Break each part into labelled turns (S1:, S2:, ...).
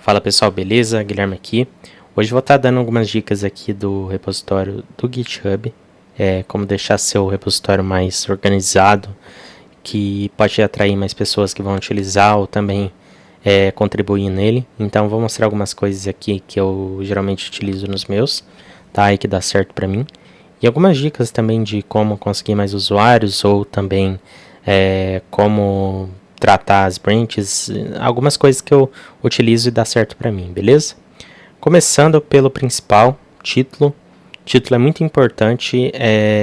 S1: Fala pessoal, beleza? Guilherme aqui. Hoje vou estar dando algumas dicas aqui do repositório do GitHub, como deixar seu repositório mais organizado, que pode atrair mais pessoas que vão utilizar ou também contribuir nele. Então vou mostrar algumas coisas aqui que eu geralmente utilizo nos meus, tá? E que dá certo para mim. E algumas dicas também de como conseguir mais usuários ou também como tratar as branches, algumas coisas que eu utilizo e dá certo para mim, beleza? Começando pelo principal, título. Título é muito importante,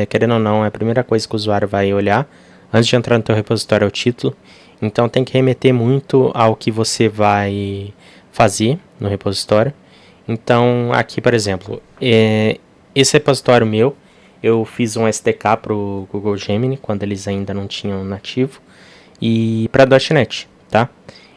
S1: querendo ou não, é a primeira coisa que o usuário vai olhar antes de entrar no teu repositório, é o título. Então tem que remeter muito ao que você vai fazer no repositório. Então aqui, por exemplo, esse repositório meu, eu fiz um SDK para o Google Gemini, quando eles ainda não tinham nativo, e para .NET, tá?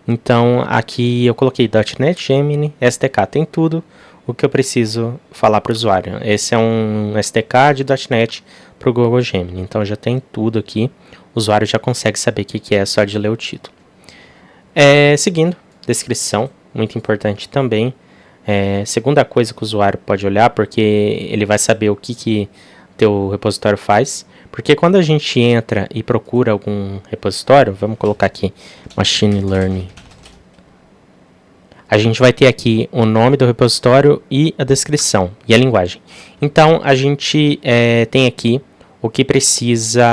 S1: Então aqui eu coloquei .NET, Gemini, SDK, tem tudo o que eu preciso falar para o usuário. Esse é um SDK de .NET para o Google Gemini, então já tem tudo aqui, o usuário já consegue saber o que é só de ler o título. Seguindo, descrição, muito importante também. Segunda coisa que o usuário pode olhar, porque ele vai saber o que teu repositório faz. Porque quando a gente entra e procura algum repositório, vamos colocar aqui Machine Learning, a gente vai ter aqui o nome do repositório e a descrição e a linguagem. Então a gente tem aqui o que precisa,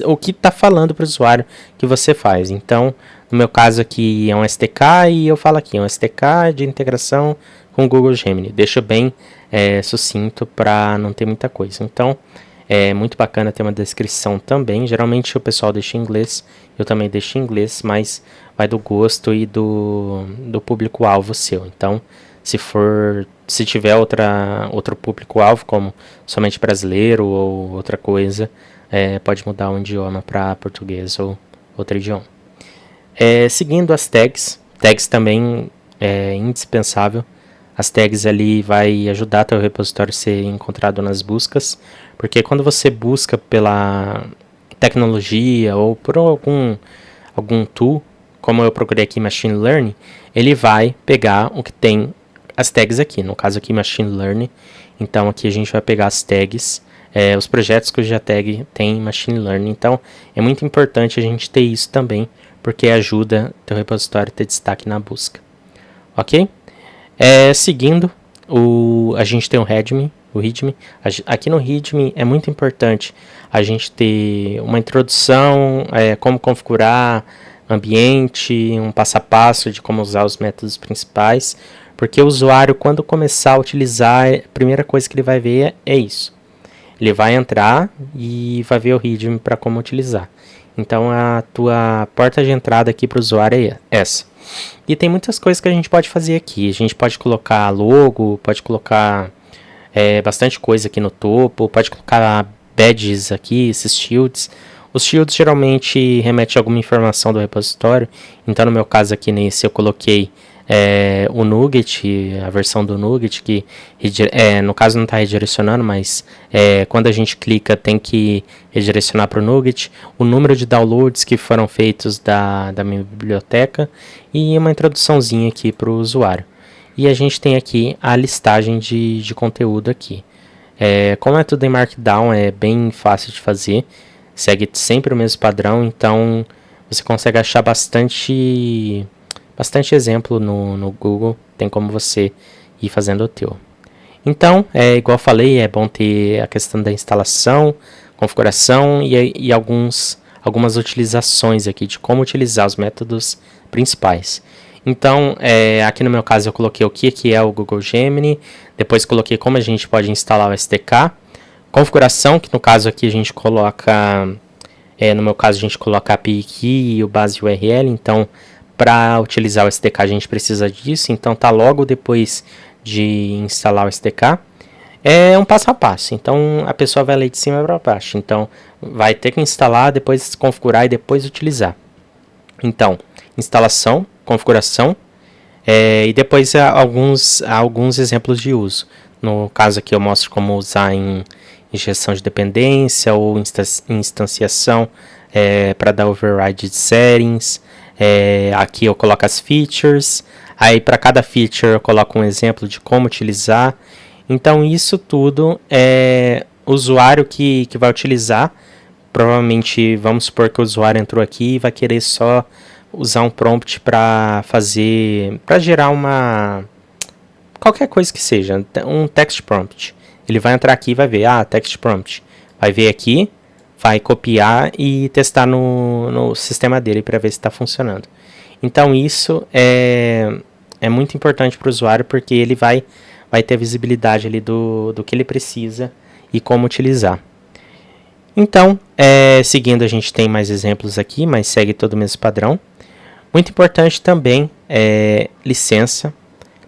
S1: o que está falando para o usuário que você faz. Então no meu caso aqui é um SDK e eu falo aqui, um SDK de integração com o Google Gemini. Deixo bem sucinto para não ter muita coisa. Então é muito bacana ter uma descrição também. Geralmente o pessoal deixa em inglês, eu também deixo em inglês, mas vai do gosto e do público-alvo seu. Então, se tiver outro público-alvo, como somente brasileiro ou outra coisa, pode mudar um idioma para português ou outro idioma. Seguindo as tags também é indispensável. As tags ali vai ajudar teu repositório a ser encontrado nas buscas, porque quando você busca pela tecnologia ou por algum tool, como eu procurei aqui Machine Learning, ele vai pegar o que tem as tags aqui, no caso aqui Machine Learning. Então aqui a gente vai pegar as tags, os projetos cuja tag tem Machine Learning. Então é muito importante a gente ter isso também, porque ajuda teu repositório a ter destaque na busca, ok? Seguindo, a gente tem o README. Aqui no README é muito importante a gente ter uma introdução, como configurar ambiente, um passo a passo de como usar os métodos principais, porque o usuário, quando começar a utilizar, a primeira coisa que ele vai ver é isso. Ele vai entrar e vai ver o README para como utilizar. Então a tua porta de entrada aqui para o usuário é essa. E tem muitas coisas que a gente pode fazer aqui. A gente pode colocar logo, pode colocar bastante coisa aqui no topo, pode colocar badges aqui, esses shields. Os shields geralmente remetem a alguma informação do repositório. Então no meu caso aqui nesse eu coloquei o Nugget, a versão do Nugget, que no caso não está redirecionando, mas quando a gente clica tem que redirecionar para o Nugget, o número de downloads que foram feitos da minha biblioteca e uma introduçãozinha aqui para o usuário. E a gente tem aqui a listagem de conteúdo aqui. Como é tudo em Markdown, é bem fácil de fazer, segue sempre o mesmo padrão, então você consegue achar bastante exemplo no Google, tem como você ir fazendo o teu. Então, igual eu falei, é bom ter a questão da instalação, configuração e algumas utilizações aqui de como utilizar os métodos principais. Então, aqui no meu caso eu coloquei o que é o Google Gemini, depois coloquei como a gente pode instalar o SDK, configuração, que no caso aqui a gente coloca, no meu caso a gente coloca a API Key e o base URL, então para utilizar o SDK a gente precisa disso, então tá logo depois de instalar o SDK. É um passo a passo, então a pessoa vai ler de cima para baixo, então vai ter que instalar, depois configurar e depois utilizar. Então, instalação, configuração e depois alguns exemplos de uso. No caso aqui eu mostro como usar em injeção de dependência ou instanciação para dar override de settings, Aqui eu coloco as features, aí para cada feature eu coloco um exemplo de como utilizar. Então isso tudo é o usuário que vai utilizar. Provavelmente, vamos supor que o usuário entrou aqui e vai querer só usar um prompt para gerar qualquer coisa que seja, um text prompt. Ele vai entrar aqui e vai ver, text prompt. Vai ver aqui, vai copiar e testar no sistema dele para ver se está funcionando. Então isso é muito importante para o usuário, porque ele vai ter visibilidade ali do que ele precisa e como utilizar. Então, seguindo, a gente tem mais exemplos aqui, mas segue todo o mesmo padrão. Muito importante também é licença.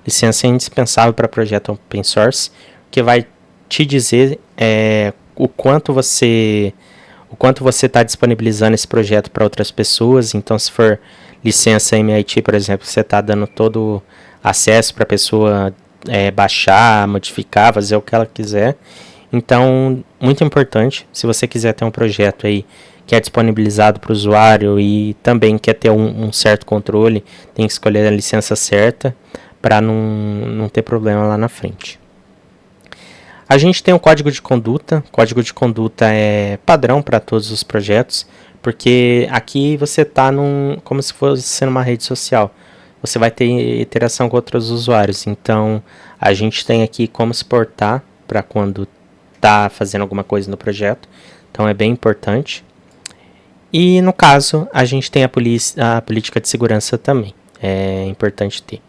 S1: Licença é indispensável para projeto open source, que vai te dizer o quanto você está disponibilizando esse projeto para outras pessoas. Então, se for licença MIT, por exemplo, você está dando todo acesso para a pessoa baixar, modificar, fazer o que ela quiser. Então, muito importante, se você quiser ter um projeto aí que é disponibilizado para o usuário e também quer ter um certo controle, tem que escolher a licença certa para não ter problema lá na frente. A gente tem um código de conduta. O código de conduta é padrão para todos os projetos, porque aqui você está como se fosse numa rede social. Você vai ter interação com outros usuários. Então, a gente tem aqui como se portar para quando está fazendo alguma coisa no projeto. Então, é bem importante. E, no caso, a gente tem a política de segurança também. É importante ter.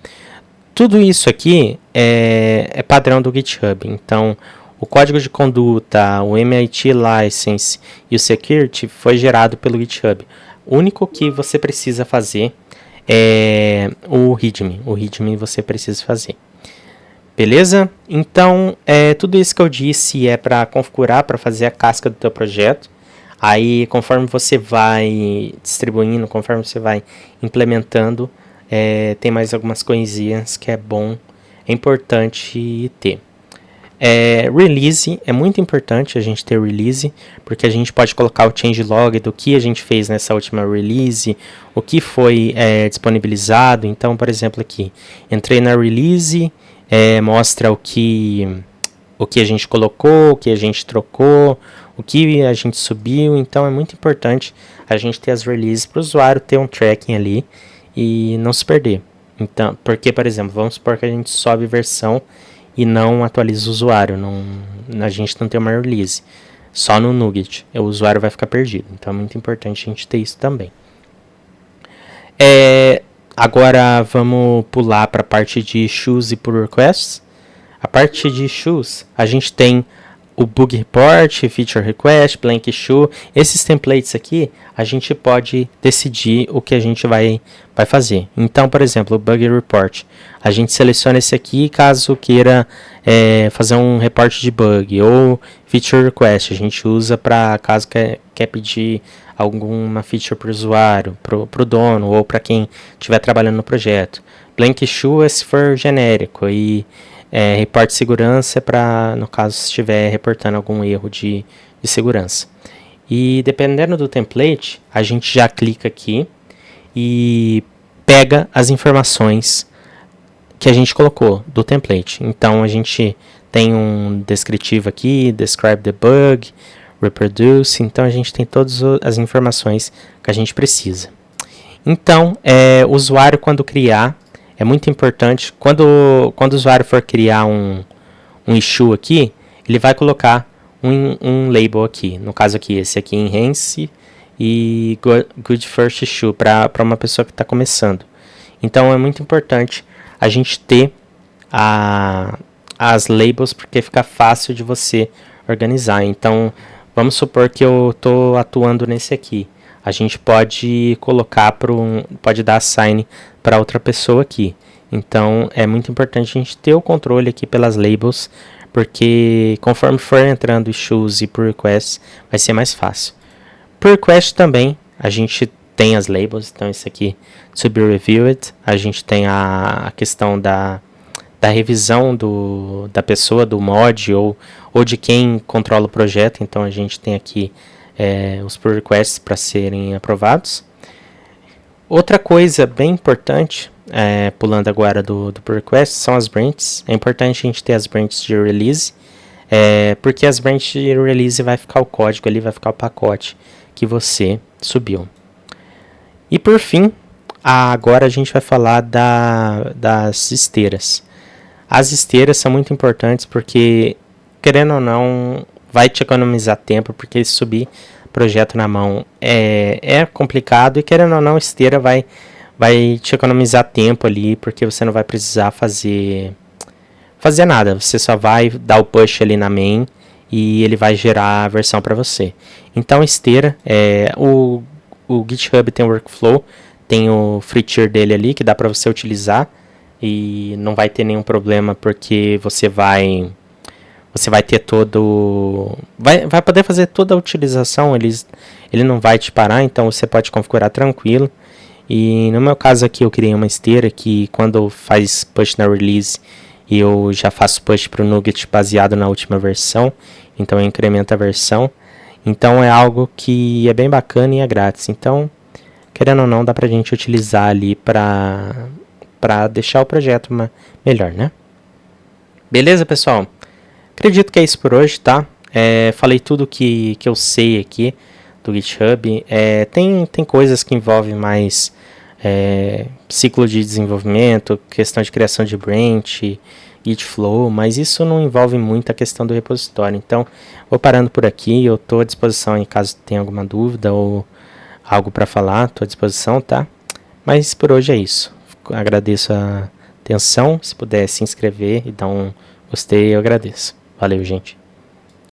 S1: Tudo isso aqui é padrão do GitHub. Então, o código de conduta, o MIT License e o Security foi gerado pelo GitHub. O único que você precisa fazer é o README. O README você precisa fazer. Beleza? Então, tudo isso que eu disse é para configurar, para fazer a casca do teu projeto. Aí, conforme você vai distribuindo, conforme você vai implementando, tem mais algumas coisinhas que é importante ter. Release, é muito importante a gente ter release, porque a gente pode colocar o changelog do que a gente fez nessa última release, o que foi disponibilizado. Então, por exemplo, aqui, entrei na release, mostra o que a gente colocou, o que a gente trocou, o que a gente subiu. Então, é muito importante a gente ter as releases para o usuário ter um tracking ali e não se perder. Então, porque, por exemplo, vamos supor que a gente sobe versão e não atualiza o usuário, a gente não tem uma release, só no NuGet, o usuário vai ficar perdido. Então é muito importante a gente ter isso também. Agora vamos pular para a parte de issues e pull requests. A parte de issues, a gente tem o bug report, feature request, blank issue. Esses templates aqui, a gente pode decidir o que a gente vai fazer. Então, por exemplo, o bug report, a gente seleciona esse aqui caso queira fazer um report de bug. Ou feature request, a gente usa para caso quer pedir alguma feature para o usuário, para o dono ou para quem estiver trabalhando no projeto. Blank issue é se for genérico, e report de segurança é para, no caso, se estiver reportando algum erro de segurança. E dependendo do template, a gente já clica aqui e pega as informações que a gente colocou do template. Então, a gente tem um descritivo aqui, describe the bug, reproduce. Então, a gente tem todas as informações que a gente precisa. Então, o usuário, quando criar, é muito importante, quando o usuário for criar um issue aqui, ele vai colocar um label aqui. No caso aqui, esse aqui, Enhance e Good First Issue, para uma pessoa que está começando. Então, é muito importante a gente ter as labels, porque fica fácil de você organizar. Então, vamos supor que eu estou atuando nesse aqui. A gente pode colocar pode dar assign para outra pessoa aqui. Então, é muito importante a gente ter o controle aqui pelas labels, porque conforme for entrando issues e pull requests, vai ser mais fácil. Pull request também, a gente tem as labels. Então, esse aqui, to be reviewed, a gente tem a questão da revisão da pessoa, do mod ou de quem controla o projeto. Então, a gente tem aqui os pull requests para serem aprovados. Outra coisa bem importante, pulando agora do pull request, são as branches. É importante a gente ter as branches de release, porque as branches de release vai ficar o código ali, vai ficar o pacote que você subiu. E por fim, agora a gente vai falar das esteiras. As esteiras são muito importantes porque, querendo ou não, vai te economizar tempo, porque subir projeto na mão é complicado, e querendo ou não, esteira vai te economizar tempo ali, porque você não vai precisar fazer nada, você só vai dar o push ali na main e ele vai gerar a versão para você. Então esteira, o GitHub tem o workflow, tem o free tier dele ali que dá para você utilizar e não vai ter nenhum problema, porque você vai ter todo... Vai poder fazer toda a utilização, ele não vai te parar, então você pode configurar tranquilo. E no meu caso aqui eu criei uma esteira que quando faz push na release, eu já faço push para o Nugget baseado na última versão, então eu incremento a versão. Então é algo que é bem bacana e é grátis, então querendo ou não dá pra gente utilizar ali para deixar o projeto melhor, né? Beleza, pessoal? Acredito que é isso por hoje, tá? Falei tudo que eu sei aqui do GitHub. Tem coisas que envolvem mais ciclo de desenvolvimento, questão de criação de branch, Git Flow, mas isso não envolve muito a questão do repositório. Então, vou parando por aqui. Eu estou à disposição em caso tenha alguma dúvida ou algo para falar, estou à disposição, tá? Mas por hoje é isso. Agradeço a atenção. Se puder se inscrever e dar um gostei, eu agradeço. Valeu, gente.